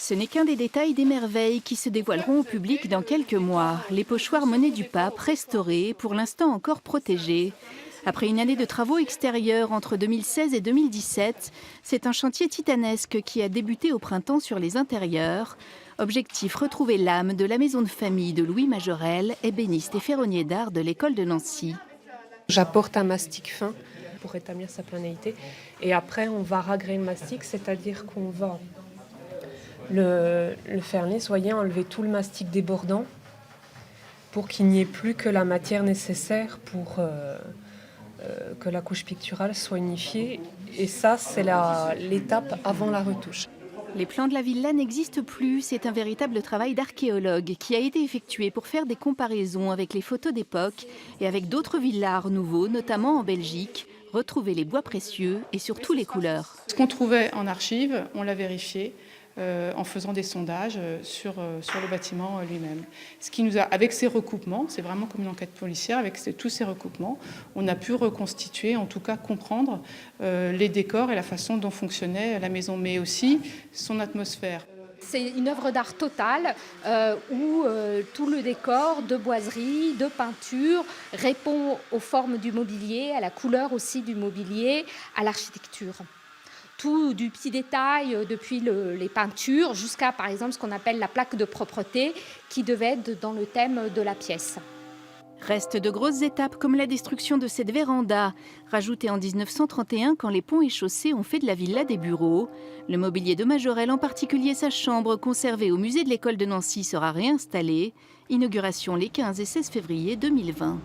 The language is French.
Ce n'est qu'un des détails des merveilles qui se dévoileront au public dans quelques mois. Les pochoirs Monet du Pape, restaurés, pour l'instant encore protégés. Après une année de travaux extérieurs entre 2016 et 2017, c'est un chantier titanesque qui a débuté au printemps sur les intérieurs. Objectif, retrouver l'âme de la maison de famille de Louis Majorel, ébéniste et ferronnier d'art de l'école de Nancy. J'apporte un mastic fin pour rétablir sa planéité. Et après, on va ragrer le mastic, c'est-à-dire qu'on va le faire nettoyer, enlever tout le mastic débordant pour qu'il n'y ait plus que la matière nécessaire pour que la couche picturale soit unifiée. Et ça, c'est l'étape avant la retouche. Les plans de la villa n'existent plus, c'est un véritable travail d'archéologue qui a été effectué pour faire des comparaisons avec les photos d'époque et avec d'autres villas art nouveau, notamment en Belgique, retrouver les bois précieux et surtout les couleurs. Ce qu'on trouvait en archives, on l'a vérifié en faisant des sondages sur le bâtiment lui-même. Ce qui nous a, avec ces recoupements, c'est vraiment comme une enquête policière, avec tous ces recoupements, on a pu reconstituer, en tout cas comprendre les décors et la façon dont fonctionnait la maison, mais aussi son atmosphère. C'est une œuvre d'art totale où tout le décor de boiserie, de peinture répond aux formes du mobilier, à la couleur aussi du mobilier, à l'architecture. Tout du petit détail, depuis les peintures jusqu'à par exemple ce qu'on appelle la plaque de propreté qui devait être dans le thème de la pièce. Restent de grosses étapes comme la destruction de cette véranda, rajoutée en 1931 quand les ponts et chaussées ont fait de la villa des bureaux. Le mobilier de Majorel, en particulier sa chambre conservée au musée de l'école de Nancy, sera réinstallé. Inauguration les 15 et 16 février 2020.